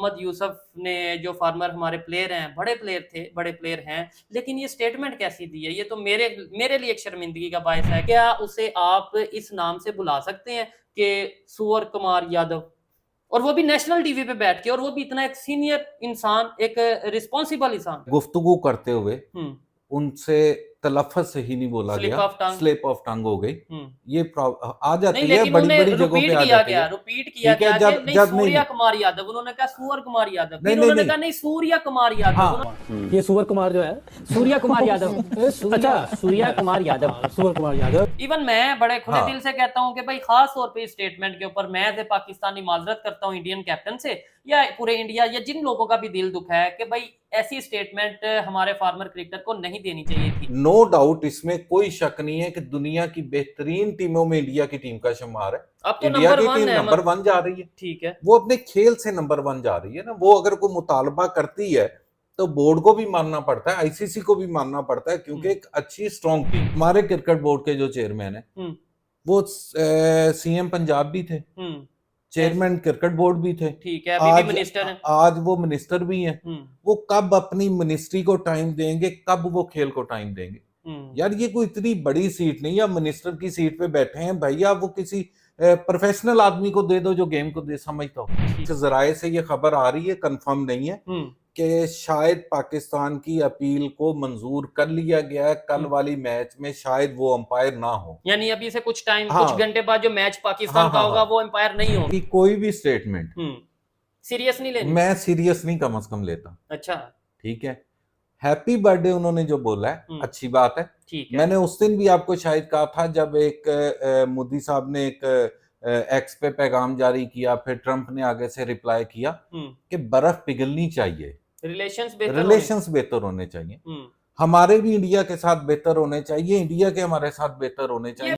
मोहम्मद यूसुफ ने, जो फार्मर हमारे प्लेयर हैं, बड़े प्लेयर थे, बड़े प्लेयर हैं, लेकिन ये स्टेटमेंट कैसी दी है? ये तो मेरे मेरे लिए एक शर्मिंदगी का बायस है। क्या उसे आप इस नाम से बुला सकते हैं कि सुअर कुमार यादव? और वो भी नेशनल टीवी पे बैठ के, और वो भी इतना एक सीनियर इंसान, एक रिस्पॉन्सिबल इंसान। गुफ्तगू करते हुए हम्म उनसे तलफ़्फ़ुज़ सही नहीं बोला स्लिप गया, of tongue. Slip of tongue हो गई। ये आ नहीं, जाती है, लेकिन बड़ी उन्हें बड़ी जगहों पे रिपीट आ किया जाती क्या, है। रिपीट किया ठीक है, क्या कि जब नहीं जब सूर्या कुमार यादव, उन्होंने कहा सूअर कुमार यादव, फिर नहीं उन्होंने नहीं कहा नहीं सूर्या कुमार यादव। हाँ ये सूर्य कुमार जो है, सूर्या कुमार यादव। अच्छा, सूर्या कुमार यादव, सूर्य कुमार यादव। इवन मैं बड़े खुले हाँ। दिल से कहता हूं कि भाई खास तौर पे इस स्टेटमेंट के ऊपर मैं एज ए पाकिस्तानी माजरत करता हूं इंडियन कैप्टन से, या पूरे इंडिया, या जिन लोगों का भी दिल दुख है कि भाई ऐसी स्टेटमेंट हमारे फार्मर क्रिकेटर को नहीं देनी चाहिए थी। नो डाउट, इसमें कोई शक नहीं है कि दुनिया की बेहतरीन टीमों में इंडिया की टीम का शुमार है। अब तो इंडिया नंबर की 1 टीम है, नंबर 1 जा रही है। ठीक है। वो अपने खेल से नंबर 1 जा रही है ना। वो अगर कोई मुतालबा करती है तो बोर्ड को भी मानना पड़ता है, आईसीसी को भी मानना पड़ता है, क्योंकि एक अच्छी स्ट्रॉन्ग टीम। हमारे क्रिकेट बोर्ड के जो चेयरमैन है वो सीएम पंजाब भी थे, चेयरमैन क्रिकेट बोर्ड भी थे, ठीक है, अभी भी मिनिस्टर हैं। आज वो मिनिस्टर भी हैं। वो कब अपनी मिनिस्ट्री को टाइम देंगे, कब वो खेल को टाइम देंगे? यार ये कोई इतनी बड़ी सीट नहीं है, मिनिस्टर की सीट पे बैठे हैं भैया, वो किसी प्रोफेशनल आदमी को दे दो जो गेम को दे समझता हो। जराए से ये खबर आ रही है, कंफर्म नहीं है, कि शायद पाकिस्तान की अपील को मंजूर कर लिया गया है। कल वाली मैच में शायद वो अंपायर ना हो, यानी अभी से कुछ टाइम, हाँ, कुछ घंटे बाद जो मैच पाकिस्तान का होगा वो अंपायर नहीं होगा। कोई भी स्टेटमेंट सीरियस नहीं लेनी, मैं सीरियस नहीं कम से कम लेता। अच्छा, ठीक है, हैप्पी बर्थडे उन्होंने जो बोला है अच्छी बात है। ठीक है। मैंने उस दिन भी आपको शायद कहा था, जब एक मोदी साहब ने एक एक्स पे पैगाम जारी किया, फिर ट्रंप ने आगे से रिप्लाई किया कि बर्फ पिघलनी चाहिए, रिलेशंस बेहतर होने चाहिए। हमारे भी इंडिया के साथ बेहतर होने चाहिए, इंडिया के हमारे साथ बेहतर होने चाहिए।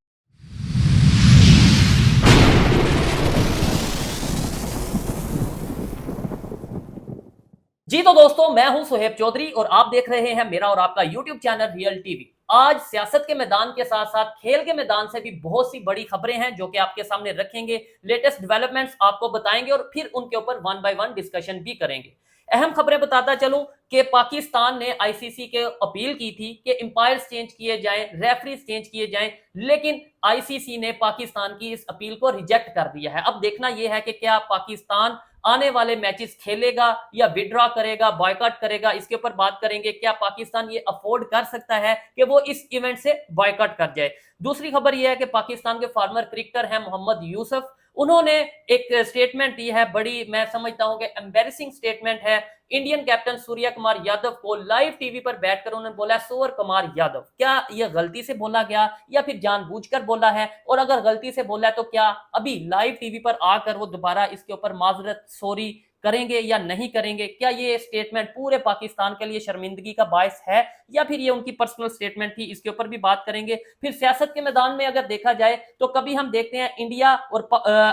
जी तो दोस्तों, मैं हूं सुहेब चौधरी और आप देख रहे हैं मेरा और आपका YouTube चैनल रियल टीवी। आज सियासत के मैदान के साथ साथ खेल के मैदान से भी बहुत सी बड़ी खबरें हैं जो कि आपके सामने रखेंगे, लेटेस्ट डेवलपमेंट्स आपको बताएंगे और फिर उनके ऊपर 1 बाय 1 डिस्कशन भी करेंगे। अहम खबरें बताता चलूं कि पाकिस्तान ने आईसीसी के अपील की थी कि अंपायर्स चेंज किए जाएं, रेफरीज चेंज किए जाएं, लेकिन आईसीसी ने पाकिस्तान की इस अपील को रिजेक्ट कर दिया है। अब देखना यह है कि क्या पाकिस्तान आने वाले मैचेस खेलेगा या विड्रॉ करेगा, बॉयकॉट करेगा, इसके ऊपर बात करेंगे। क्या पाकिस्तान ये अफोर्ड कर सकता है कि वो इस इवेंट से बॉयकॉट कर जाए? दूसरी खबर यह है कि पाकिस्तान के फार्मर क्रिकेटर हैं मोहम्मद यूसुफ, उन्होंने एक स्टेटमेंट दी है, बड़ी मैं समझता हूं कि एम्बैरेसिंग स्टेटमेंट है। इंडियन कैप्टन सूर्या कुमार यादव को लाइव टीवी पर बैठकर उन्होंने बोला सूर्य कुमार यादव। क्या यह गलती से बोला गया या फिर जानबूझकर बोला है? और अगर गलती से बोला है तो क्या अभी लाइव टीवी पर आकर वो दोबारा इसके ऊपर माजरत, सॉरी करेंगे या नहीं करेंगे? क्या ये स्टेटमेंट पूरे पाकिस्तान के लिए शर्मिंदगी का बायस है या फिर ये उनकी पर्सनल स्टेटमेंट थी? इसके ऊपर भी बात करेंगे। फिर सियासत के मैदान में अगर देखा जाए तो कभी हम देखते हैं इंडिया और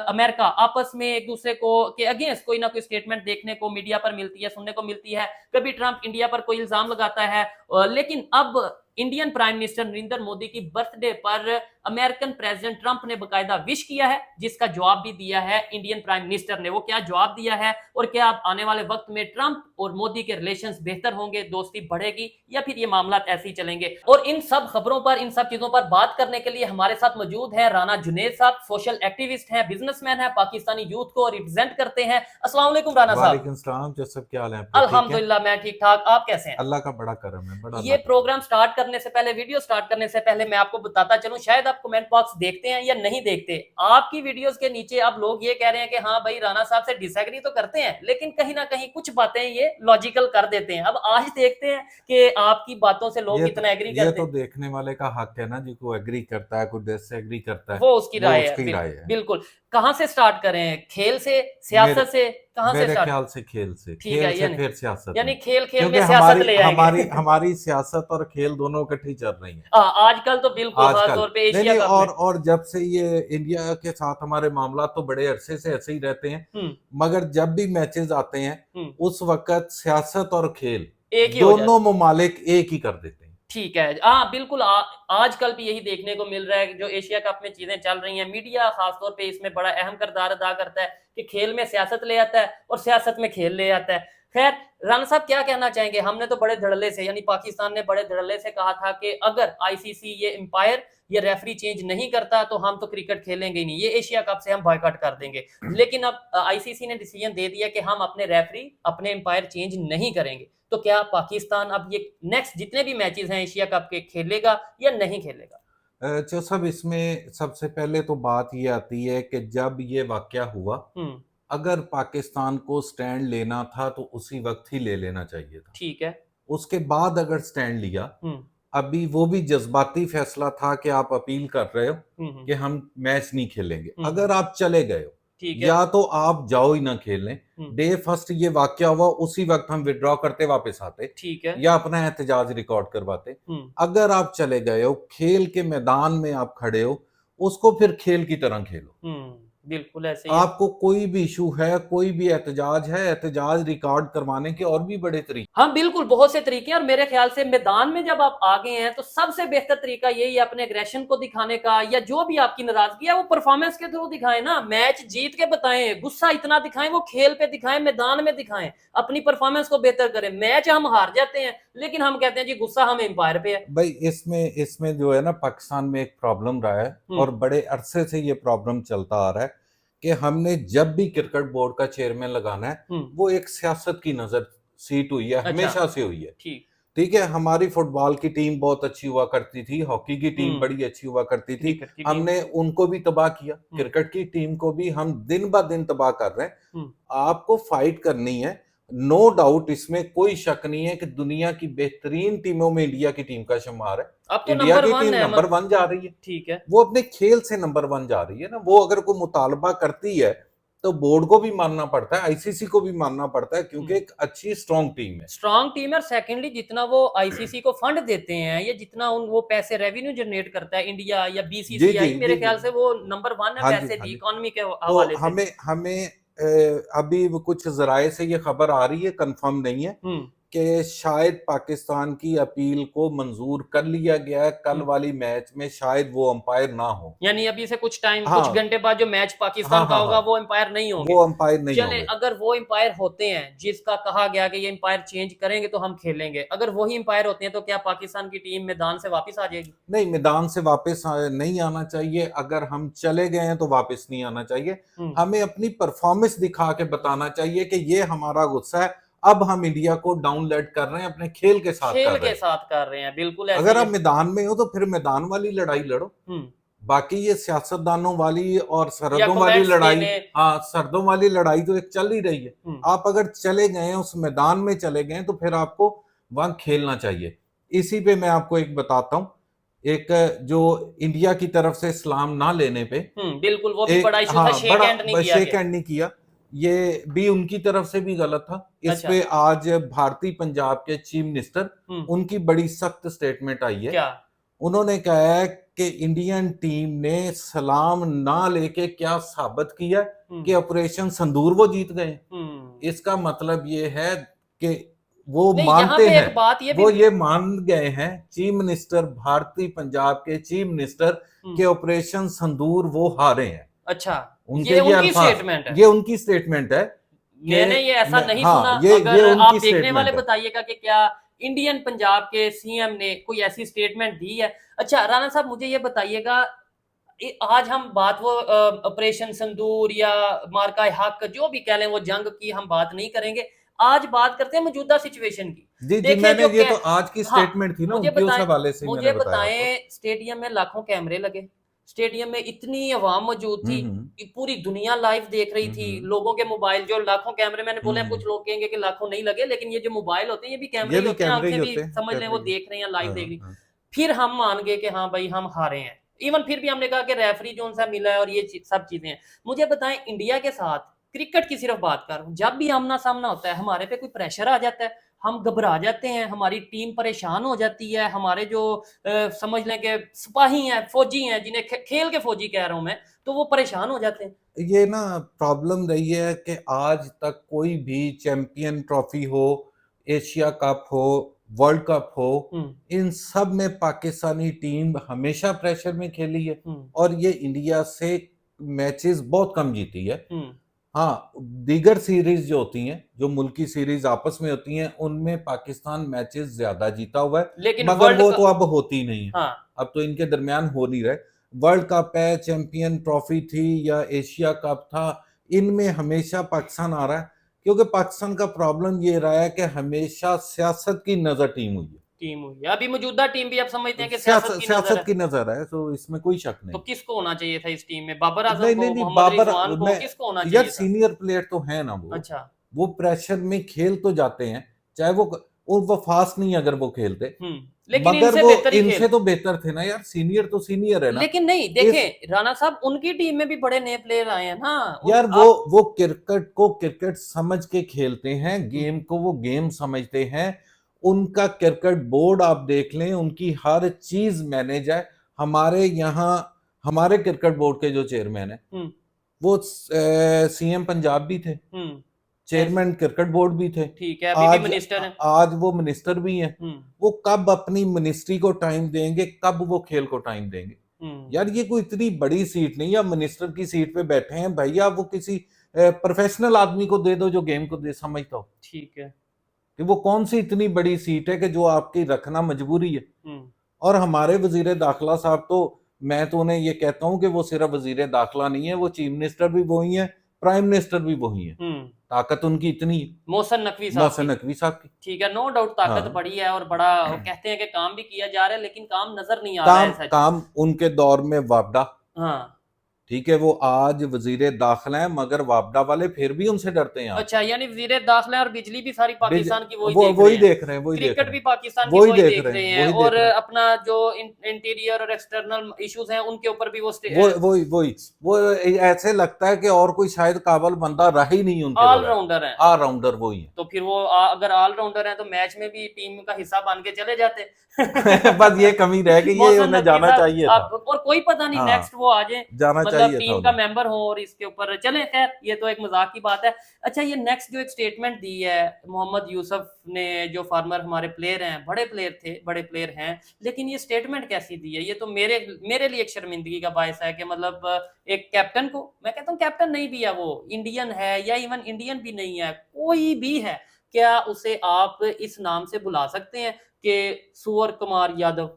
अमेरिका आपस में एक दूसरे को के अगेंस्ट कोई ना कोई स्टेटमेंट देखने को मीडिया पर मिलती है, सुनने को मिलती है। कभी ट्रंप इंडिया पर कोई इल्जाम लगाता है, लेकिन अब Indian prime minister Narendra Modi की बर्थडे पर अमेरिकन प्रेसिडेंट ट्रंप ने बकायदा विश किया है, जिसका जवाब भी दिया है इंडियन प्राइम मिनिस्टर ने। वो क्या जवाब दिया है और क्या आने वाले वक्त में ट्रंप और मोदी के रिलेशंस बेहतर होंगे, दोस्ती बढ़ेगी या फिर ये मामला ऐसे ही चलेंगे? और इन सब खबरों पर, इन सब चीजों पर बात करने के लिए हमारे साथ मौजूद है राना जुनेद साहब, सोशल एक्टिविस्ट हैं, बिजनेसमैन है, पाकिस्तानी यूथ को रिप्रेजेंट करते हैं। अस्सलाम वालेकुम राना साहब। वालेकुम सलाम, जैसे क्या हाल है? अल्हम्दुलिल्लाह मैं ठीक ठाक, आप कैसे हैं? अल्लाह का बड़ा करम है, बड़ा। ये प्रोग्राम स्टार्ट करने से पहले, वीडियो स्टार्ट करने से पहले मैं आपको बताता चलूं, शायद आप कमेंट बॉक्स देखते हैं या नहीं देखते, आपकी वीडियोस के नीचे आप लोग ये कह रहे हैं कि हाँ भाई राना साहब से डिसएग्री तो करते हैं, लेकिन कहीं ना कहीं कुछ बातें ये लॉजिकल कर देते हैं। अब आज देखते हैं कि आपकी बातों से लोग कितना एग्री करते हैं। ये तो देखने वाले का हक है ना जी, कोई एग्री करता है, कोई डिसएग्री करता है, वो उसकी राय है। बिल्कुल। कहां से स्टार्ट करें? खेल से, सियासत से? कहां से स्टार्ट? मेरे ख्याल से खेल से, ठीक है, खेल से फिर सियासत, यानी खेल में सियासत ले आएंगे। हमारी सियासत और खेल दोनों इकट्ठी चल रही है आजकल तो बिल्कुल, खास तौर पे एशिया कप और जब से ये इंडिया के साथ हमारे मामला तो बड़े अरसे से ऐसे ही रहते हैं, मगर जब भी मैचेस आते हैं उस वक्त सियासत और खेल दोनों ममालिक एक ही कर देते हैं। ठीक है, हाँ बिल्कुल। आजकल भी यही देखने को मिल रहा है कि जो एशिया कप में चीजें चल रही हैं, मीडिया खासतौर पे इसमें बड़ा अहम किरदार अदा करता है कि खेल में सियासत ले आता है और सियासत में खेल ले आता है। खैर, राणा साहब क्या कहना चाहेंगे? हमने तो बड़े धड़ल्ले से, यानी पाकिस्तान ने बड़े धड़ल्ले से कहा था कि अगर आईसीसी ये एम्पायर ये रेफरी चेंज नहीं करता तो हम तो क्रिकेट खेलेंगे ही नहीं, ये एशिया कप से हम बॉयकॉट कर देंगे। लेकिन अब आईसीसी ने डिसीजन दे दिया कि हम अपने रेफरी, अपने एम्पायर चेंज नहीं करेंगे। तो क्या पाकिस्तान अब ये नेक्स्ट जितने भी मैचेस हैं एशिया कप के खेलेगा या नहीं खेलेगा? जो सब इसमें सबसे पहले तो बात ये आती है कि जब ये वाकया हुआ, अगर पाकिस्तान को स्टैंड लेना था तो उसी वक्त ही ले लेना चाहिए था। ठीक है। उसके बाद अगर स्टैंड लिया, अभी वो भी जज्बाती फैसला था कि आप अपील कर रहे हो कि हम मैच नहीं खेलेंगे। अगर आप चले गए हो, या तो आप जाओ ही ना खेलने, डे फर्स्ट ये वाकया हुआ उसी वक्त हम विड्रॉ करते वापस आते, ठीक है, या अपना एहतजाज रिकॉर्ड करवाते। अगर आप चले गए हो, खेल के मैदान में आप खड़े हो, उसको फिर खेल की तरह खेलो। बिल्कुल ऐसे ही आपको कोई भी इशू है, कोई भी एहतजाज है, एहतजाज रिकॉर्ड करवाने के और भी बड़े तरीके। हाँ बिल्कुल, बहुत से तरीके हैं और मेरे ख्याल से मैदान में जब आप आ गए हैं तो सबसे बेहतर तरीका यही है अपने एग्रेशन को दिखाने का, या जो भी आपकी नाराजगी है वो परफॉर्मेंस के थ्रू दिखाएं ना। मैच जीत के बताएं, गुस्सा इतना दिखाएं, वो खेल पे दिखाएं, मैदान में दिखाएं, अपनी परफॉर्मेंस को बेहतर करें। मैच हम हार जाते हैं लेकिन हम कहते हैं जी गुस्सा हम एम्पायर पे है। भाई इसमें जो है ना, पाकिस्तान में एक प्रॉब्लम रहा है और बड़े अरसे से ये प्रॉब्लम चलता आ रहा है कि हमने जब भी क्रिकेट बोर्ड का चेयरमैन लगाना है, वो एक सियासत की नजर सीट हुई है। हमेशा से हुई है। ठीक है, हमारी फुटबॉल की टीम बहुत अच्छी हुआ करती थी, हॉकी की टीम बड़ी अच्छी हुआ करती थी, हमने उनको भी तबाह किया, क्रिकेट की टीम को भी हम दिन ब दिन तबाह कर रहे हैं। आपको फाइट करनी है, नो डाउट, इसमें कोई शक नहीं है कि दुनिया की बेहतरीन टीमों में इंडिया की टीम का शुमार है। अब तो इंडिया की टीम नंबर 1 जा रही है। ठीक है, वो अपने खेल से नंबर 1 जा रही है ना। वो अगर कोई मुतालबा करती है तो बोर्ड को भी मानना पड़ता है, आईसीसी को भी मानना पड़ता है, क्योंकि एक अच्छी स्ट्रॉन्ग टीम है। और सेकेंडली जितना वो आईसीसी को फंड देते हैं या जितना वो पैसे रेवेन्यू जनरेट करता है इंडिया या बीसीसीआई, मेरे ख्याल से वो नंबर 1 है पैसे दी इकोनॉमी के हवाले से। हमें अभी कुछ जराए से ये खबर आ रही है, कंफर्म नहीं है, कि शायद पाकिस्तान की अपील को मंजूर कर लिया गया है। कल वाली मैच में शायद वो अंपायर ना हो, यानी अभी से कुछ टाइम, कुछ घंटे बाद जो मैच पाकिस्तान का होगा वो अंपायर नहीं होंगे। वो अंपायर नहीं चले, अगर वो अंपायर होते हैं जिसका कहा गया कि ये अंपायर चेंज करेंगे तो हम खेलेंगे, अगर वही अंपायर होते हैं तो क्या पाकिस्तान की टीम मैदान से वापस आ जाएगी? नहीं, मैदान से वापस नहीं आना चाहिए। अगर हम चले गए हैं तो वापस नहीं आना चाहिए। हमें अपनी परफॉर्मेंस दिखा के बताना चाहिए कि ये हमारा गुस्सा है, अब हम इंडिया को डाउनलेड कर रहे हैं, अपने खेल के साथ कर रहे हैं। बिल्कुल ऐसे अगर आप मैदान में हो तो फिर मैदान वाली लड़ाई लड़ो। बाकी ये सियासतदानों वाली और सरहदों वाली लड़ाई, हाँ, सरहदों वाली लड़ाई तो एक चल ही रही है। आप अगर चले गए हैं, उस मैदान में चले गए, तो फिर आपको वहां खेलना चाहिए। इसी पे मैं आपको एक बताता हूँ, एक जो इंडिया की तरफ से सलाम ना लेने पे, बिल्कुल वो भी बड़ा इशू था, शेक हैंड नहीं किया, ये भी उनकी तरफ से भी गलत था। इस पे आज भारतीय पंजाब के चीफ मिनिस्टर, उनकी बड़ी सख्त स्टेटमेंट आई है। क्या उन्होंने कहा है कि इंडियन टीम ने सलाम ना लेके क्या साबित किया कि ऑपरेशन संदूर वो जीत गए। इसका मतलब ये है कि वो मानते हैं, वो ये मान गए हैं, चीफ मिनिस्टर, भारतीय पंजाब के चीफ मिनिस्टर, के ऑपरेशन संदूर वो हारे हैं। अच्छा, ये उनकी स्टेटमेंट है। ये उनकी स्टेटमेंट है। मैंने ये ऐसा नहीं सुना। अगर आप देखने वाले बताइएगा कि क्या इंडियन पंजाब के सीएम ने कोई ऐसी स्टेटमेंट दी है? अच्छा राणा साहब, मुझे ये बताइएगा, आज हम बात वो ऑपरेशन संदूर या मार्का हक जो भी कह लें, वो जंग की हम बात नहीं करेंगे। आज बात करते हैं मौजूदा सिचुएशन की। जी, मैंने ये तो आज की स्टेटमेंट थी ना, उस हवाले से मुझे बताएं, स्टेडियम में लाखों कैमरे लगे, स्टेडियम में इतनी आवाम मौजूद थी, पूरी दुनिया लाइव देख रही थी, लोगों के मोबाइल, जो लाखों कैमरे मैंने बोले, कुछ लोग कहेंगे कि लाखों नहीं लगे, लेकिन ये जो मोबाइल होते हैं ये भी कैमरे होते हैं, आंखें भी समझ लें वो देख रहे हैं, लाइव देख रही। फिर हम मान गए कि हाँ भाई हम हारे हैं। इवन फिर भी हमने कहा कि रेफरी जो सा मिला है और ये सब चीजें हैं। मुझे बताएं, इंडिया के साथ क्रिकेट की सिर्फ बात कर रहा हूं, जब भी आमना सामना होता है हमारे पे कोई प्रेशर आ जाता है, हम घबरा जाते हैं, हमारी टीम परेशान हो जाती है, हमारे जो समझ लें कि सिपाही हैं, फौजी हैं, जिन्हें खेल के फौजी कह रहा हूं मैं, तो वो परेशान हो जाते हैं। ये ना प्रॉब्लम रही है कि आज तक कोई भी चैंपियन ट्रॉफी हो, एशिया कप हो, वर्ल्ड कप हो, इन सब में पाकिस्तानी टीम हमेशा प्रेशर में खेली है और ये इंडिया से मैचेस बहुत कम जीती है। हाँ, दीगर सीरीज जो होती हैं, जो मुल्की सीरीज आपस में होती हैं, उनमें पाकिस्तान मैचेस ज्यादा जीता हुआ है, लेकिन मगर वो तो अब होती नहीं है। हाँ। अब तो इनके दरमियान हो नहीं रहे। वर्ल्ड कप है, चैंपियन ट्रॉफी थी या एशिया कप था, इनमें हमेशा पाकिस्तान आ रहा है, क्योंकि पाकिस्तान का प्रॉब्लम ये रहा है कि हमेशा सियासत की नजर टीम हुई है। अभी मौजूदा टीम भी आप समझते हैं कि सियासत की नजर है, तो इसमें कोई शक नहीं। तो किसको होना चाहिए था इस टीम में? बाबर आजम नहीं को, नहीं नहीं, मोहम्मद बाबर रिजवान को, किसको होना चाहिए यार था? सीनियर प्लेयर तो है ना वो। अच्छा। वो प्रेशर में खेल तो जाते हैं, चाहे वो फास्ट नहीं अगर वो खेलते, लेकिन मगर इनसे वो बेहतर ही इनसे तो बेहतर थे ना यार। सीनियर तो सीनियर है ना। लेकिन नहीं देखें राणा साहब, उनकी टीम में भी बड़े नए प्लेयर आए हैं ना यार वो क्रिकेट को क्रिकेट समझ के खेलते हैं, गेम को वो गेम समझते हैं। उनका क्रिकेट बोर्ड आप देख लें, उनकी हर चीज मैनेज है। हमारे यहाँ हमारे क्रिकेट बोर्ड के जो चेयरमैन है वो सीएम पंजाब भी थे, चेयरमैन क्रिकेट बोर्ड भी थे, ठीक है, अभी भी मिनिस्टर हैं। आज वो मिनिस्टर भी हैं। वो कब अपनी मिनिस्ट्री को टाइम देंगे, कब वो खेल को टाइम देंगे? यार ये कोई इतनी बड़ी सीट नहीं है, मिनिस्टर की सीट पे बैठे हैं भैया, वो किसी प्रोफेशनल आदमी को दे दो जो गेम को दे समझता हो। ठीक है, कि वो कौन सी इतनी बड़ी सीट है कि जो आपकी रखना मजबूरी है। और हमारे वजीर दाखिला साहब तो, मैं तो उन्हें ये कहता हूं कि वो सिर्फ वजीर दाखिला नहीं है, वो चीफ मिनिस्टर भी वही है, प्राइम मिनिस्टर भी वही है। ताकत उनकी इतनी है। मोहसिन नकवी साहब की। ठीक है, नो डाउट ताकत बड़ी है और बड़ा कहते हैं कि काम भी किया जा रहा है, लेकिन काम नजर नहीं आ रहा है। काम उनके दौर में वापडा, हाँ ठीक है, वो आज वजीर दाखिला है, मगर वापडा वाले फिर भी उनसे डरते हैं। अच्छा, यानी वजीर दाखिला और बिजली भी सारी पाकिस्तान की वही देख रहे हैं, क्रिकेट भी पाकिस्तान की वही देख रहे हैं, और अपना जो इंटीरियर और एक्सटर्नल इश्यूज हैं उनके ऊपर भी वो ऐसे लगता है कि और कोई शायद काबल बंदा रह ही नहीं उनके। ऑलराउंडर है, ऑलराउंडर वही है। तो फिर वो अगर ऑलराउंडर है तो मैच में भी टीम का हिस्सा बन के चले जाते। बस ये कमी रह गई, ये उन्हें जाना चाहिए था। और कोई पता नहीं नेक्स्ट वो आ जाए, मतलब टीम का मेंबर हो और इसके ऊपर चले। खैर ये तो एक मजाक की बात है। अच्छा, ये नेक्स्ट जो एक स्टेटमेंट दी है मोहम्मद यूसुफ ने, जो फार्मर हमारे प्लेयर हैं, बड़े प्लेयर हैं, लेकिन ये स्टेटमेंट कैसी दी है? ये तो मेरे लिए एक शर्मिंदगी का बायस है कि मतलब एक कैप्टन को, मैं कहता हूँ कैप्टन नहीं भी है, वो इंडियन है या इवन इंडियन भी नहीं है, कोई भी है, क्या उसे आप इस नाम से बुला सकते हैं कि सूर्य कुमार यादव?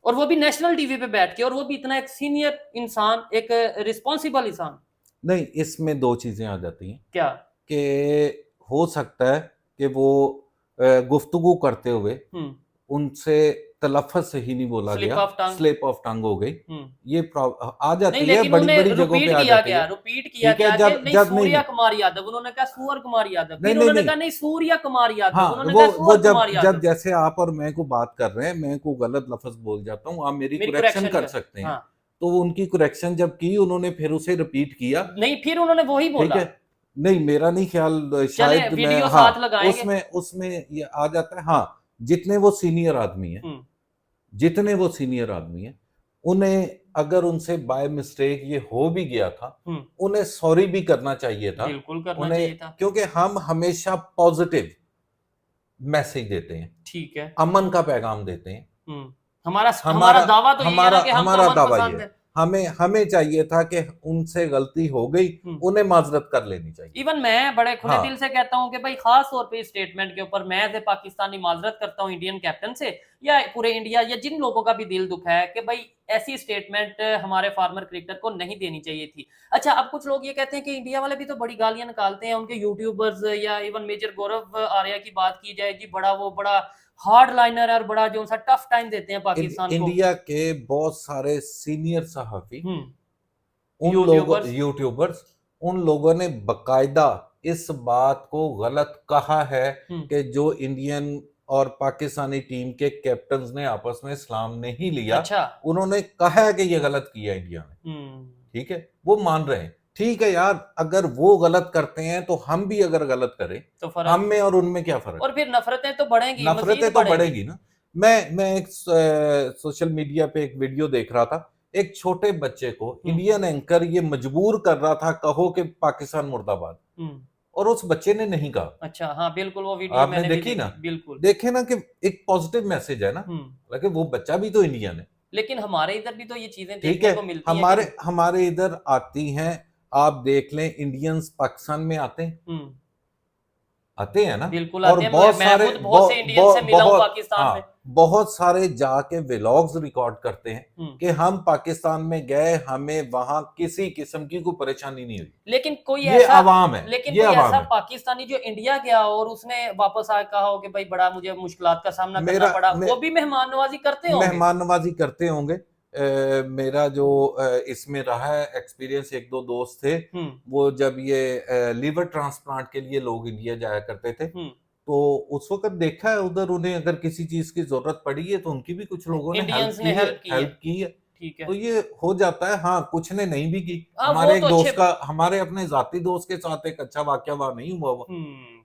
और वो भी नेशनल टीवी पे बैठ के, और वो भी इतना एक सीनियर इंसान, एक रिस्पॉन्सिबल इंसान। नहीं, इसमें दो चीजें आ जाती हैं। क्या? कि हो सकता है कि वो गुफ्तगू करते हुए उनसे तलफ़्फ़ुज़ सही नहीं बोला गया, स्लिप ऑफ टंग हो गई, ये आ जाती है बड़ी बड़ी जगहों पे आ जाती है। रिपीट किया गया कि नहीं सूर्य कुमार यादव, उन्होंने कहा सूर्य कुमार यादव, फिर उन्होंने कहा नहीं सूर्य कुमार यादव, उन्होंने कहा सूर्य कुमार यादव। जब जैसे आप और मैं को बात कर रहे हैं, मैं को गलत लफ्ज बोल जाता हूँ, आप मेरी करेक्शन कर सकते हैं। तो उनकी करेक्शन जब की, उन्होंने फिर उसे रिपीट किया, नहीं फिर उन्होंने वही बोला। नहीं मेरा नहीं ख्याल, शायद वीडियो साथ लगाएंगे, उसमें ये आ जाता है। हाँ, जितने वो सीनियर आदमी है, उन्हें अगर उनसे बाय मिस्टेक ये हो भी गया था, उन्हें सॉरी भी करना चाहिए था, बिल्कुल करना चाहिए था, क्योंकि हम हमेशा पॉजिटिव मैसेज देते हैं, ठीक है, अमन का पैगाम देते हैं। हमारा दावा तो हमारा दावा ये है, हमें चाहिए था कि उनसे गलती हो गई, उन्हें माजरत कर लेनी चाहिए। इवन मैं बड़े खुले दिल से कहता हूं कि भाई खास तौर पे स्टेटमेंट के ऊपर मैं एज ए पाकिस्तानी माजरत करता हूं इंडियन कैप्टन से, या पूरे इंडिया, या जिन लोगों का भी दिल दुख है कि भाई ऐसी स्टेटमेंट हमारे फार्मर क्रिकेटर को नहीं देनी चाहिए थी। अच्छा, अब कुछ लोग ये कहते हैं कि इंडिया वाले भी तो बड़ी गालियां निकालते हैं, उनके यूट्यूबर्स, या इवन मेजर गौरव आर्या की बात की जाए जी, बड़ा हार्ड लाइनर है और बड़ा जो सा टफ टाइम देते हैं पाकिस्तान को। इंडिया के बहुत सारे सीनियर सहाफी, यूट्यूबर्स, उन लोगों ने बकायदा इस बात को गलत कहा है कि जो इंडियन और पाकिस्तानी टीम के कैप्टन्स ने आपस में सलाम नहीं लिया। अच्छा, उन्होंने कहा है कि ये गलत किया इंडिया ने, ठीक है, वो मान रहे हैं। ठीक है यार, अगर वो गलत करते हैं तो हम भी अगर गलत करें तो हम में और उनमें क्या फर्क? और फिर नफरतें तो बढ़ेंगी, बढ़ेगी ना। मैं एक सोशल मीडिया पे एक वीडियो देख रहा था, एक छोटे बच्चे को इंडियन एंकर ये मजबूर कर रहा था, कहो कि पाकिस्तान मुर्दाबाद। और उस बच्चे ने नहीं कहा। अच्छा, हाँ बिल्कुल, वो वीडियो आपने मैंने भी देखी ना? बिल्कुल। देखे ना कि एक पॉजिटिव मैसेज है ना, हालांकि वो बच्चा भी तो इंडियन है, लेकिन हमारे इधर भी तो ये चीजें ठीक देखने है, को मिलती हैं हमारे हमारे इधर आती हैं। आप देख लें, इंडियंस पाकिस्तान में आते हैं ना, बिल्कुल और आते हैं। बहुत मैं सारे खुद बहुत से इंडियन से मिला हूं पाकिस्तान में। बहुत सारे जाके व्लॉग्स रिकॉर्ड करते हैं कि हम पाकिस्तान में गए, हमें वहां किसी किस्म की कोई परेशानी नहीं हुई। लेकिन कोई ये ऐसा अवाम है, लेकिन ये कोई अवाम ऐसा है। पाकिस्तानी जो इंडिया गया हो और उसने वापस आके कहा हो कि भाई बड़ा मुझे मुश्किलात का सामना करना मेरा पड़ा, मे, वो भी मेहमान नवाजी करते होंगे। मेहमान नवाजी करते होंगे। मेरा जो इसमें रहा है एक्सपीरियंस, एक दो दोस्त थे, वो जब ये लीवर ट्रांसप्लांट के लिए लोग इंडिया जाया करते थे, तो उस वक्त देखा है उधर, उन्हें अगर किसी चीज की जरूरत पड़ी है तो उनकी भी कुछ लोगों ने इंडियंस ने हेल्प की है। ठीक है। तो ये हो जाता है। हाँ, कुछ ने नहीं भी की। हाँ, हमारे वो एक तो दोस्त अच्छे। का, हमारे अपने जाती दोस्त के साथ एक अच्छा वाकया वहां नहीं हुआ वो।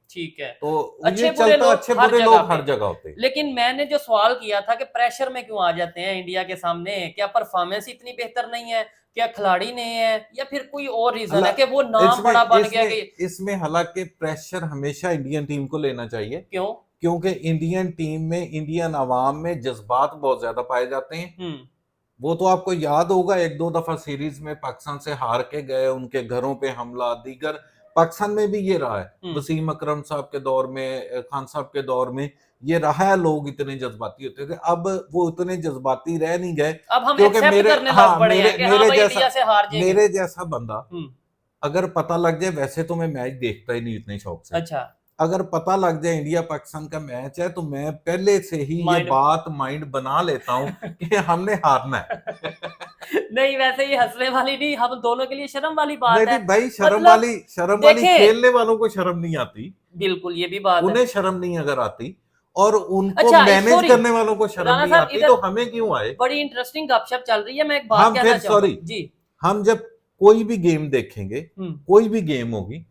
ठीक है। तो ये अच्छे बुरे चलता, लोग अच्छे हर बुरे जगह लोग पे। हर जगह होते हैं। लेकिन मैंने जो सवाल किया था कि प्रेशर में क्यों आ जाते हैं इंडिया के सामने, क्या परफॉर्मेंस इतनी बेहतर नहीं है, क्या खिलाड़ी नहीं है, या फिर कोई और रीजन है कि वो नाम बड़ा बन गया कि इसमें हालांकि प्रेशर हमेशा इंडियन टीम को लेना चाहिए। क्यों? क्योंकि इंडियन टीम में, इंडियन अवाम में जज्बात बहुत ज्यादा पाए जाते हैं। वो तो आपको याद होगा, एक दो दफा सीरीज में पाकिस्तान से हार के गए, उनके घरों पे हमला, दीगर पाकिस्तान में भी ये रहा है। वसीम अकरम साहब के दौर में, खान साहब के दौर में ये रहा है, लोग इतने जज्बाती होते थे। अब वो उतने जज्बाती रह नहीं गए, अब हम क्योंकि एक्सेप्ट करने लग पड़े हैं कि हाँ भाई इंडिया से हार जाएंगे। मेरे जैसा बंदा अगर पता लग जाए, वैसे तो मैं मैच देखता ही नहीं इतने शौक से। अच्छा। अगर पता लग जाए इंडिया पाकिस्तान का मैच है, तो मैं पहले से ही ये बात माइंड बना लेता हूं कि हमने हारना है। नहीं, वैसे ये हंसने वाली नहीं, हम दोनों के लिए शर्म वाली बात है। नहीं भाई, मतलब शर्म वाली खेलने वालों को शर्म नहीं आती। बिल्कुल, ये भी बात है। उन्हें शर्म नहीं अगर आती, और उनको अच्छा, मैनेज करने वालों को शर्म नहीं आती, तो हमें क्यों आए? बड़ी इंटरेस्टिंग गपशप चल रही है, मैं एक बात कहना चाहूंगा जी। हम जब कोई भी गेम देखेंगे, कोई भी गेम होगी,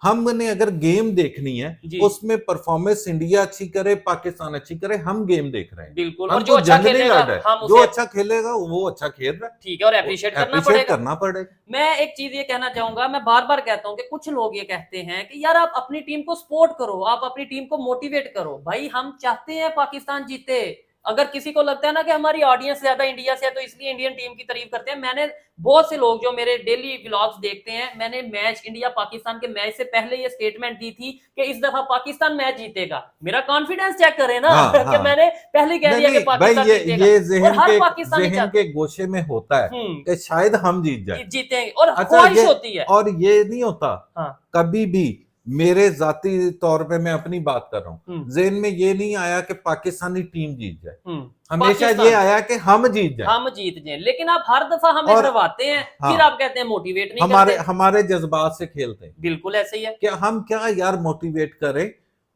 हमने अगर गेम देखनी है, उसमें परफॉर्मेंस इंडिया अच्छी करे, पाकिस्तान अच्छी करे, हम गेम देख रहे हैं। बिल्कुल, और जो अच्छा खेलेगा जो अच्छा खेलेगा वो अच्छा खेल रहा है, ठीक है, और एप्रिशिएट करना पड़ेगा। मैं एक चीज ये कहना चाहूंगा, मैं बार बार कहता हूं कि कुछ लोग ये कहते हैं कि यार आप अपनी टीम को सपोर्ट करो, आप अपनी टीम को मोटिवेट करो। भाई हम चाहते हैं पाकिस्तान जीते। अगर किसी को लगता है ना कि हमारी ऑडियंस ज्यादा इंडिया से है तो इसलिए इंडियन टीम की तारीफ करते हैं, मैंने बहुत से लोग जो मेरे डेली व्लॉग्स देखते हैं, मैंने मैच इंडिया पाकिस्तान के मैच से पहले ये स्टेटमेंट दी थी कि इस दफा पाकिस्तान मैच जीतेगा। मेरा कॉन्फिडेंस चेक करें ना। कि मैंने पहले कह दिया कि पाकिस्तान जीतेगा, ये जहन के गोशे में होता है कि शायद हम जीतेंगे, और ख्वाहिश होती है। और ये नहीं होता कभी भी। मेरे जाती तौर पे मैं अपनी बात कर रहा हूँ, ज़हन में ये नहीं आया कि पाकिस्तानी टीम जीत जाए। हमेशा ये आया कि हम जीत जाए। लेकिन आप हर दफा हमें हरवाते हैं, फिर आप कहते हैं मोटिवेट नहीं करते। हमारे जज्बात से खेलते हैं। बिल्कुल ऐसे ही है। क्या हम क्या यार मोटिवेट करें?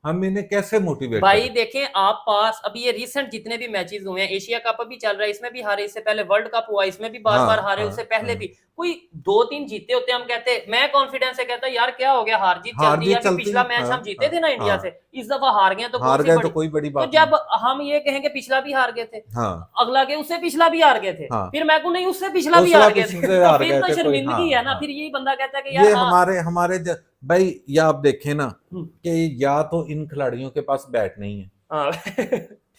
हम इन्हें कैसे मोटिवेट भाई करें? देखें आप पास अभी ये रिसेंट जितने भी मैचेस हुए हैं, एशिया कप भी चल रहा है, इसमें भी हारे, इससे पहले वर्ल्ड कप हुआ, इसमें भी बार बार हारे, उससे पहले भी कोई 2-3 जीते होते, हम कहते, मैं कॉन्फिडेंस से कहता यार क्या हो गया, हार जीत चलती है। पिछला मैच हम जीते थे ना इंडिया से, इस दफा हार गए तो कोई बड़ी बात तो जब हम ये कहेंगे पिछला भी हार गए थे, अगला के उससे पिछला भी हार गए थे, फिर मैं को नहीं उससे पिछला भी हार गए थे, फिर तो शर्मिंदगी है ना। फिर यही बंदा कहता है कि यार हमारे भाई, या आप देखें ना कि या तो इन खिलाड़ियों के पास बैट नहीं है,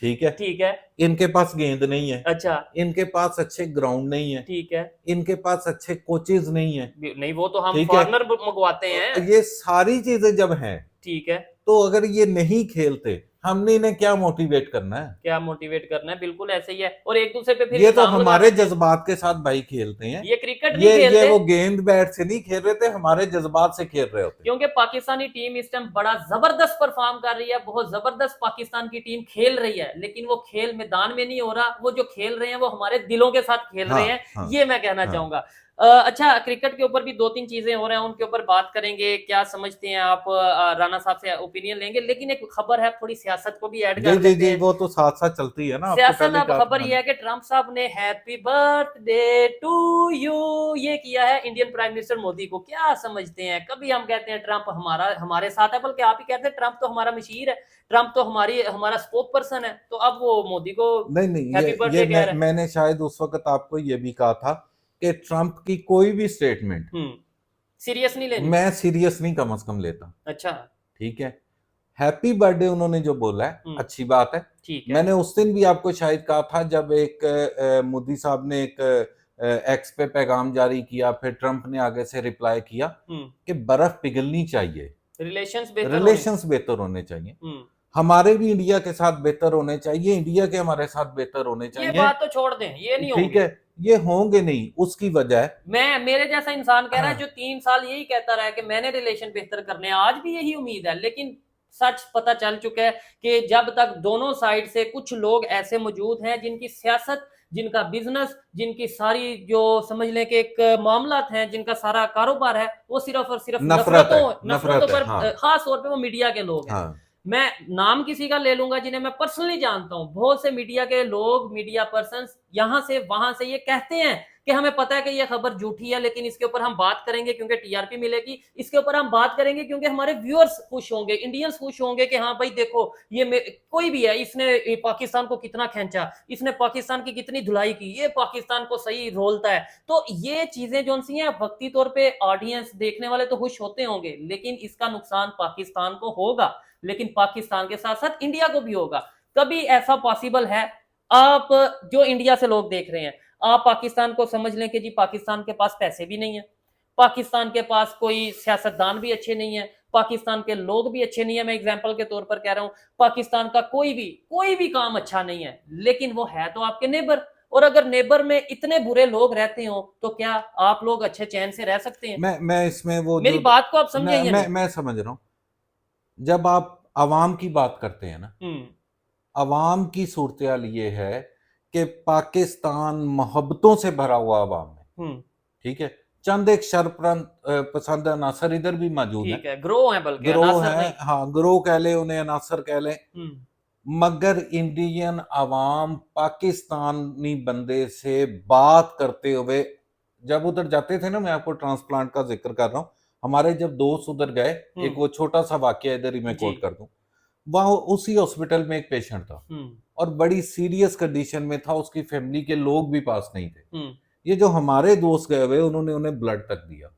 ठीक है, इनके पास गेंद नहीं है, अच्छा, इनके पास अच्छे ग्राउंड नहीं है, ठीक है, इनके पास अच्छे कोचेज नहीं है, नहीं वो तो हम फॉरनर मंगवाते हैं। ये सारी चीजें जब हैं, ठीक है, तो अगर ये नहीं खेलते, हमने इन्हें क्या मोटिवेट करना है? बिल्कुल ऐसे ही है। और एक दूसरे पे फिर ये तो हमारे जज्बात के साथ भाई खेलते हैं। ये क्रिकेट नहीं खेलते, ये वो गेंद बैट से नहीं खेल रहे थे, हमारे जज्बात से खेल रहे होते। क्योंकि पाकिस्तानी टीम इस टाइम बड़ा जबरदस्त परफॉर्म कर रही है, बहुत जबरदस्त पाकिस्तान की टीम खेल रही है, लेकिन वो खेल मैदान में नहीं हो रहा, वो जो खेल रहे हैं वो हमारे दिलों के साथ खेल रहे हैं। ये मैं कहना चाहूंगा। अच्छा, क्रिकेट के ऊपर भी 2-3 चीजें हो रहे हैं, उनके ऊपर बात करेंगे। क्या समझते हैं आप? राणा साहब से ओपिनियन लेंगे, लेकिन एक खबर है, थोड़ी सियासत को भी ऐड कर देते हैं। वो तो साथ साथ चलती है ना। सियासत अब खबर यह है कि ट्रंप साहब ने हैप्पी बर्थडे टू यू ये किया है इंडियन प्राइम मिनिस्टर मोदी को। क्या समझते हैं? कभी हम कहते हैं ट्रंप हमारे साथ है, बल्कि आप ही कहते हैं ट्रंप तो हमारा मशीर है, ट्रंप तो हमारा स्पोक पर्सन है, तो अब वो मोदी को नहीं, ये मैंने शायद उस वक्त आपको ये भी कहा था कि ट्रंप की कोई भी स्टेटमेंट सीरियस नहीं लेनी? मैं सीरियस नहीं कम से कम लेता। अच्छा, ठीक है, हैप्पी बर्थडे उन्होंने जो बोला है अच्छी बात है। ठीक है। मैंने उस दिन भी आपको शायद कहा था जब एक मोदी साहब ने एक एक्स पे पैगाम जारी किया, फिर ट्रंप ने आगे से रिप्लाई किया कि बर्फ पिघलनी चाहिए, रिलेशंस बेहतर होने चाहिए। हमारे भी इंडिया के साथ बेहतर होने चाहिए, इंडिया के हमारे साथ बेहतर होने चाहिए। ये बात तो छोड़ दें, ये नहीं ठीक है, ये होंगे नहीं। उसकी वजह है मैं, मेरे जैसा इंसान कह रहा है जो 3 साल यही कहता रहा है कि मैंने रिलेशन बेहतर करने, आज भी यही उम्मीद है, लेकिन सच पता चल चुका है कि जब तक दोनों साइड से कुछ लोग ऐसे मौजूद हैं जिनकी सियासत, जिनका बिजनेस, जिनकी सारी जो समझ लें कि एक मामलात हैं, जिनका सारा कारोबार है, वो सिर्फ और सिर्फ नफरतों पर, खास तौर पे वो मीडिया के लोग हैं। मैं नाम किसी का ले लूंगा जिन्हें मैं पर्सनली जानता हूं, बहुत से मीडिया के लोग, मीडिया पर्संस यहां से वहां से ये कहते हैं कि हमें पता है कि ये खबर झूठी है, लेकिन इसके ऊपर हम बात करेंगे क्योंकि टीआरपी मिलेगी, इसके ऊपर हम बात करेंगे क्योंकि हमारे व्यूअर्स खुश होंगे, इंडियंस खुश होंगे कि हाँ भाई देखो ये कोई भी है, इसने पाकिस्तान को कितना खींचा, इसने पाकिस्तान की कितनी धुलाई की, ये पाकिस्तान को सही रोलता है। तो ये चीजें जो सी हैं वक्ती तौर पर ऑडियंस देखने वाले तो खुश होते होंगे, लेकिन इसका नुकसान पाकिस्तान को होगा, लेकिन पाकिस्तान के साथ साथ इंडिया को भी होगा। कभी ऐसा पॉसिबल है, आप जो इंडिया से लोग देख रहे हैं, आप पाकिस्तान को समझ लें कि जी पाकिस्तान के पास पैसे भी नहीं है, पाकिस्तान के पास कोई सियासतदान भी अच्छे नहीं है, पाकिस्तान के लोग भी अच्छे नहीं है, मैं एग्जांपल के तौर पर कह रहा हूं, पाकिस्तान का कोई भी काम अच्छा नहीं है, लेकिन वो है तो आपके नेबर, और अगर नेबर में इतने बुरे लोग रहते हो तो क्या आप लोग अच्छे चैन से रह सकते हैं? मैं इसमें वो मेरी बात को आप समझे? मैं समझ रहा हूं। जब आप अवाम की बात करते हैं ना, अवाम की सूरत ये है कि पाकिस्तान मोहब्बतों से भरा हुआ अवाम है। ठीक है, चंद एक शरपसंद अनासर इधर भी मौजूद है, ग्रोह है, बल्कि ग्रोह है, हाँ ग्रोह कह ले उन्हें, अनासर कह ले, मगर इंडियन अवाम पाकिस्तानी बंदे से बात करते हुए, जब उधर जाते थे ना, मैं आपको ट्रांसप्लांट का जिक्र कर रहा हूं, हमारे जब दोस्त उधर गए, एक वो छोटा सा वाकया इधर ही मैं कोट कर दूं, वहां उसी हॉस्पिटल में एक पेशेंट था और बड़ी सीरियस कंडीशन में था, उसकी फैमिली के लोग भी पास नहीं थे। ये जो हमारे दोस्त गए हुए, उन्होंने उन्हें ब्लड तक दिया,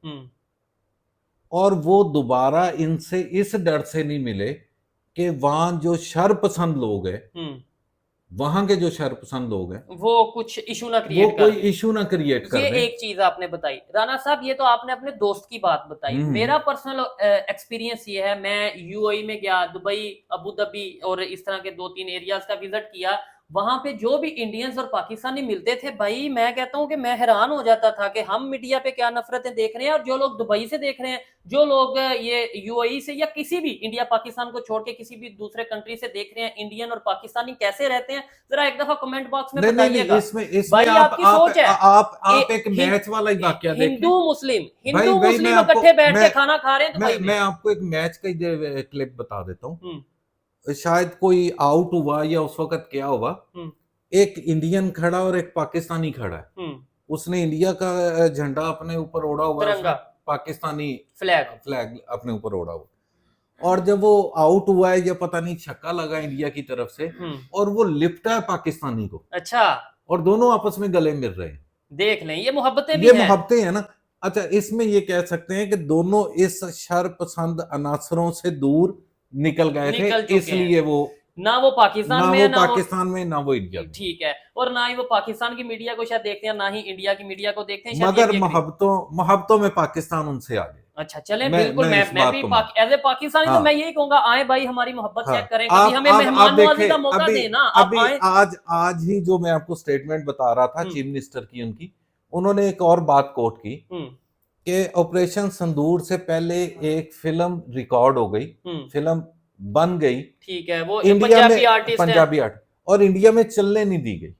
और वो दोबारा इनसे इस डर से नहीं मिले कि वहां जो शरपसंद लोग हैं, वहां के जो शरपसंद लोग हैं, वो कुछ इशू ना क्रिएट कर, कोई इशू ना क्रिएट कर। ये एक चीज आपने बताई राना साहब, ये तो आपने अपने दोस्त की बात बताई। मेरा पर्सनल एक्सपीरियंस ये है, मैं यूएई में गया, दुबई, अबू धाबी और इस तरह के 2-3 एरियाज का विजिट किया, वहां पे जो भी इंडियंस और पाकिस्तानी मिलते थे, भाई मैं कहता हूं कि मैं हैरान हो जाता था कि हम मीडिया पे क्या नफरतें देख रहे हैं, और जो लोग दुबई से देख रहे हैं, जो लोग ये यूएई से या किसी भी इंडिया पाकिस्तान को छोड़ के किसी भी दूसरे कंट्री से देख रहे हैं, इंडियन और पाकिस्तानी कैसे रहते हैं, जरा एक दफा कमेंट बॉक्स में बताइएगा। इसमें आपकी सोच है, आप एक मैच वाला ही वाकया देखें, हिंदू मुस्लिम इकट्ठे बैठ के खाना खा रहे हैं। मैं आपको एक मैच का क्लिप बता देता हूँ, शायद कोई आउट हुआ या उस वक्त क्या हुआ, एक इंडियन खड़ा और एक पाकिस्तानी खड़ा है, उसने इंडिया का झंडा अपने ऊपर ओढ़ा हुआ है, पाकिस्तानी फ्लैग अपने ऊपर ओढ़ा हुआ, और जब वो आउट हुआ है या पता नहीं छक्का लगा इंडिया की तरफ से, और वो लिपटा है पाकिस्तानी को, अच्छा, और दोनों आपस में गले मिल रहे हैं। देख लें, ये मोहब्बतें हैं ना। अच्छा, इसमें ये कह सकते हैं कि दोनों इस शरपसंद अनासरों से दूर निकल गए थे, इसलिए वो ना वो पाकिस्तान में, ना वो इंडिया में, ठीक है, और ना ही वो पाकिस्तान की मीडिया को शायद देखते हैं, ना ही इंडिया की मीडिया को देखते हैं, मगर मोहब्बतों में पाकिस्तान उनसे आगे। अच्छा, चले बिल्कुल, मैं भी एज ए पाकिस्तानी तो मैं यही कहूंगा, आए भाई हमारी मोहब्बत चेक करें, हमें मेहमान नवाजी का मौका देना। आज ही जो मैं आपको स्टेटमेंट बता रहा था चीफ मिनिस्टर की, उन्होंने एक और बात कोट की कि ऑपरेशन संदूर से पहले एक फिल्म रिकॉर्ड हो गई, फिल्म बन गई, ठीक है, वो इंडिया में पंजाबी आर्ट, और इंडिया में चलने नहीं दी गई,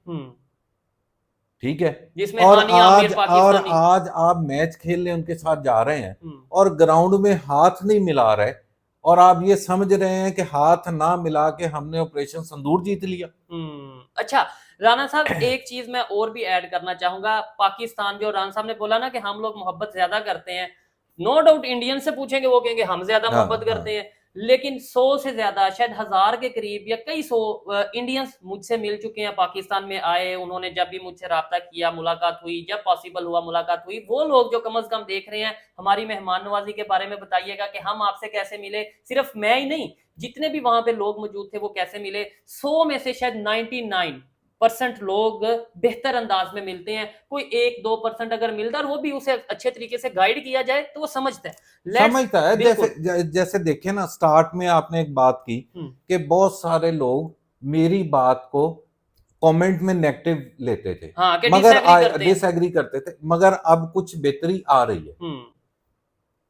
ठीक है, जिसमें और आज आप मैच खेलने उनके साथ जा रहे हैं और ग्राउंड में हाथ नहीं मिला रहे, और आप ये समझ रहे हैं कि हाथ ना मिला के हमने ऑपरेशन संदूर जीत लिया। अच्छा राना साहब, एक चीज मैं और भी ऐड करना चाहूंगा, पाकिस्तान, जो राना साहब ने बोला ना कि हम लोग मोहब्बत ज्यादा करते हैं, नो डाउट इंडियन से पूछेंगे वो कहेंगे हम ज्यादा मोहब्बत करते हैं, लेकिन 100 से ज्यादा, शायद 1000 के करीब या कई सौ इंडियंस मुझसे मिल चुके हैं, पाकिस्तान में आए, उन्होंने जब भी मुझसे राब्ता किया, मुलाकात हुई, जब पॉसिबल हुआ मुलाकात हुई। वो लोग जो कम से कम देख रहे हैं हमारी मेहमान नवाजी के बारे में, बताइएगा कि हम आपसे कैसे मिले। सिर्फ मैं ही नहीं, जितने भी वहां पे लोग मौजूद थे वो कैसे मिले। 100 में से शायद 99% लोग बेहतर अंदाज में मिलते हैं। कोई 1-2% अगर मिलता है और वो भी उसे अच्छे तरीके से गाइड किया जाए तो वो समझता है, समझता है। जैसे देखिए ना, स्टार्ट में आपने एक बात की कि बहुत सारे लोग मेरी बात को कमेंट में नेगेटिव लेते थे, हाँ, मगर डिसएग्री करते थे, मगर अब कुछ बेहतरी आ रही है।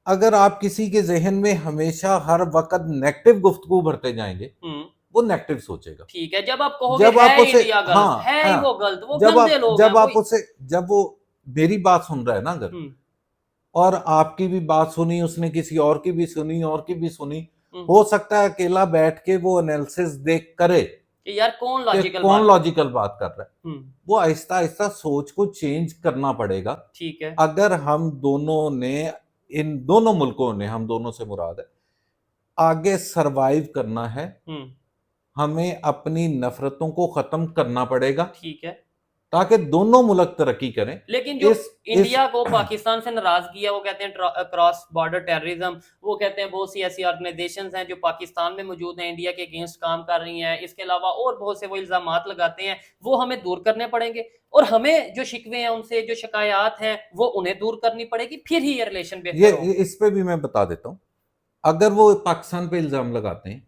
अगर आप किसी के जहन में हमेशा हर वक्त नेगेटिव गुफ्तगू भरते जाएंगे, वो नेगेटिव सोचेगा। ठीक है, जब आप कहोगे जब आप उसे इंडिया गलत, हाँ, है हाँ, वो गलत, वो जब गंदे आप लोग जब हैं, आप उसे जब वो मेरी बात सुन रहा है ना अगर, और आपकी भी बात सुनी, उसने किसी और की भी सुनी और की भी सुनी, हो सकता है अकेला बैठ के वो एनालिसिस देख करे कि यार कौन लॉजिकल बात कर रहा है। वो आहिस्ता आहिस्ता सोच को चेंज करना पड़ेगा। ठीक है, अगर हम दोनों ने, इन दोनों मुल्कों ने, हम दोनों से मुराद है, आगे सरवाइव करना है, हमें अपनी नफरतों को खत्म करना पड़ेगा। ठीक है, ताकि दोनों मुल्क तरक्की करें। लेकिन जो इंडिया को पाकिस्तान से नाराजगी है, वो कहते हैं क्रॉस बॉर्डर टेररिज्म, वो कहते हैं बहुत सी ऐसी ऑर्गेनाइजेशंस हैं जो पाकिस्तान में मौजूद हैं, इंडिया के अगेंस्ट काम कर रही हैं, इसके अलावा और बहुत से वो इल्जामात लगाते हैं, वो हमें दूर करने पड़ेंगे। और हमें जो शिकवे हैं उनसे, जो शिकायत हैं, वो उन्हें दूर करनी पड़ेगी, फिर ही ये रिलेशन बेहतर होगा। इस पे भी मैं बता देता हूँ। अगर वो पाकिस्तान पे इल्जाम लगाते हैं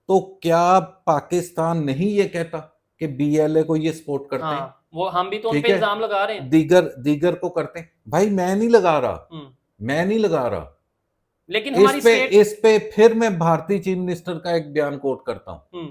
तो क्या पाकिस्तान नहीं ये कहता कि BLA को ये सपोर्ट करते हैं? वो हम भी तो उन पे इल्जाम लगा रहे हैं, दीगर को करते हैं। भाई मैं नहीं लगा रहा, लेकिन हमारी इस पे फिर मैं भारतीय चीफ मिनिस्टर का एक बयान कोट करता हूं।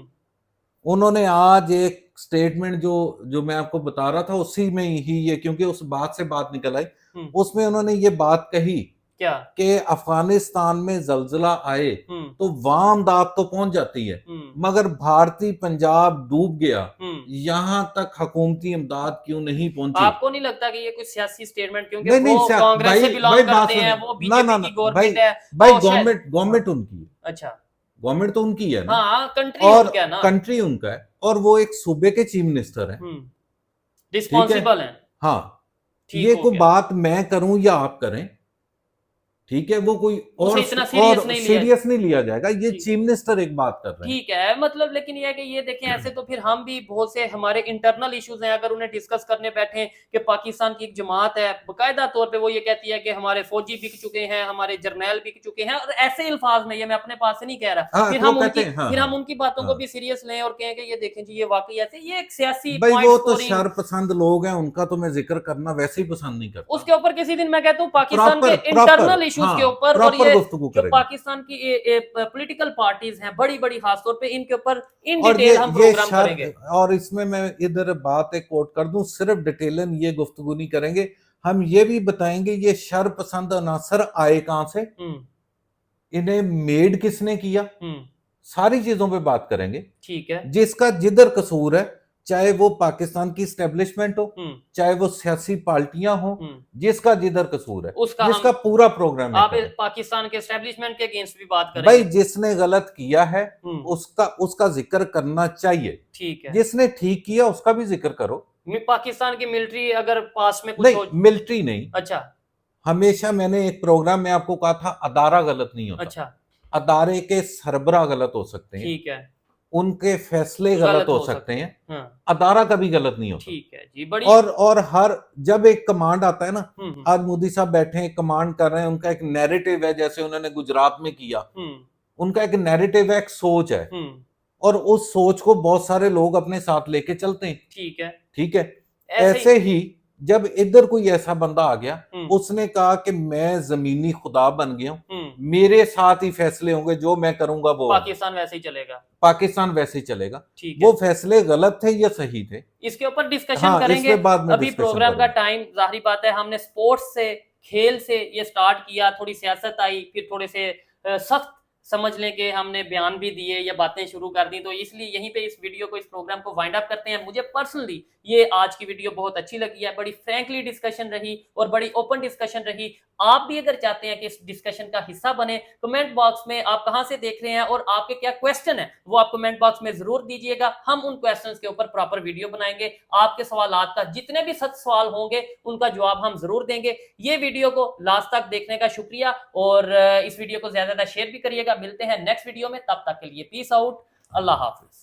उन्होंने आज एक स्टेटमेंट जो मैं आपको बता रहा था, उसी में ही ये, क्योंकि उस बात से बात निकल आई, उसमें उन्होंने ये बात कही क्या कि अफगानिस्तान में जलजला आए तो वहां इमदाद तो पहुंच जाती है, मगर भारतीय पंजाब डूब गया, यहां तक हुकूमती इमदाद क्यों नहीं पहुंची? आपको नहीं लगता कि ये कोई सियासी स्टेटमेंट, क्योंकि वो कांग्रेस से बिलोंग करते हैं, वो बीजेपी की गवर्नमेंट है, भाई गवर्नमेंट उनकी है। अच्छा, गवर्नमेंट तो उनकी है ना, हाँ, कंट्री उनका है, और वो एक सूबे के चीफ मिनिस्टर है, रिस्पॉन्सिबल है। हाँ, ये कोई बात मैं करूं या आप करें, ठीक है, वो कोई और इतना सीरियस नहीं लिया जाएगा। ये चीफ मिनिस्टर एक बात कर रहे हैं, ठीक है, मतलब, लेकिन ये है कि ये देखें, ऐसे तो फिर हम भी बहुत से हमारे इंटरनल इश्यूज हैं, अगर उन्हें डिस्कस करने बैठे कि पाकिस्तान की एक जमात है, बाकायदा तौर पे वो ये कहती है कि हमारे फौजी बिक चुके हैं, हमारे जर्नैल बिक चुके हैं, और ऐसे अल्फाज में, ये मैं अपने पास से नहीं कह रहा, फिर हम उनकी बातों को भी सीरियस लें और कहें कि ये देखें जी, ये वाकई ऐसे, ये एक सियासी भाई वो तो शरपसंद लोग हैं, उनका तो मैं जिक्र करना वैसे ही पसंद नहीं करता। उसके ऊपर किसी दिन मैं कहता हूँ पाकिस्तान के इंटरनल इश्यूज के ऊपर, और ये जो पाकिस्तान की पॉलिटिकल पार्टीज हैं बड़ी बड़ी, खासतौर पे इनके ऊपर इन डिटेल हम प्रोग्राम करेंगे। और इसमें मैं इधर बात एक कोट कर दूं, सिर्फ डिटेलन ये गुफ्तगू नहीं करेंगे, हम ये भी बताएंगे ये शरपसंद अनासर आए कहां से, इन्हें मेड किसने किया, सारी चीजों पे बात करेंगे। ठीक है, जिसका जिधर कसूर है, चाहे वो पाकिस्तान की स्टैब्लिशमेंट हो, चाहे वो सियासी पार्टियां हो, जिसका जिधर कसूर है जिसका पूरा प्रोग्राम है। आप पाकिस्तान के स्टैब्लिशमेंट के अगेंस्ट भी बात करेंगे। भाई जिसने गलत किया है उसका जिक्र करना चाहिए, ठीक है, जिसने ठीक किया उसका भी जिक्र करो। पाकिस्तान की मिलिट्री अगर पास में कुछ नहीं, मिलिट्री नहीं, अच्छा, हमेशा मैंने एक प्रोग्राम में आपको कहा था, अदारा गलत नहीं होता। अच्छा, अदारे के सरबराह गलत हो सकते हैं, ठीक है, उनके फैसले गलत हो सकते हैं, हाँ, अदारा कभी गलत नहीं होता। ठीक है जी, बड़ी और हर जब एक कमांड आता है ना, आज मोदी साहब बैठे हैं, कमांड कर रहे हैं, उनका एक नैरेटिव है, जैसे उन्होंने गुजरात में किया, उनका एक नैरेटिव है, एक सोच है, और उस सोच को बहुत सारे लोग अपने साथ लेके चलते हैं। ठीक है, ऐसे ही जब इधर कोई ऐसा बंदा आ गया, उसने कहा कि मैं जमीनी खुदा बन गया हूं, मेरे साथ ही फैसले होंगे, जो मैं करूंगा वो पाकिस्तान वैसे ही चलेगा, पाकिस्तान वैसे ही चलेगा। वो फैसले गलत थे या सही थे, इसके ऊपर डिस्कशन करेंगे। अभी प्रोग्राम का टाइम, जाहिर बात है, हमने स्पोर्ट्स से, खेल से ये स्टार्ट किया, थोड़ी सियासत आई, फिर थोड़े से सख्त समझ लें कि हमने बयान भी दिए या बातें शुरू कर दी, तो इसलिए यहीं पे इस वीडियो को, इस प्रोग्राम को वाइंड अप करते हैं। मुझे पर्सनली ये आज की वीडियो बहुत अच्छी लगी है, बड़ी फ्रैंकली डिस्कशन रही और बड़ी ओपन डिस्कशन रही। आप भी अगर चाहते हैं कि इस डिस्कशन का हिस्सा बने, कमेंट बॉक्स में आप कहां से देख रहे हैं और आपके क्या क्वेश्चन है वो आप कमेंट बॉक्स में जरूर दीजिएगा। हम उन क्वेश्चंस के ऊपर प्रॉपर वीडियो बनाएंगे। आपके सवालात का जितने भी सच सवाल होंगे उनका जवाब हम जरूर देंगे। ये वीडियो को लास्ट तक देखने का शुक्रिया और इस वीडियो को ज्यादा शेयर भी करिएगा। मिलते हैं नेक्स्ट वीडियो में, तब तक के लिए पीस आउट, अल्लाह हाफिज।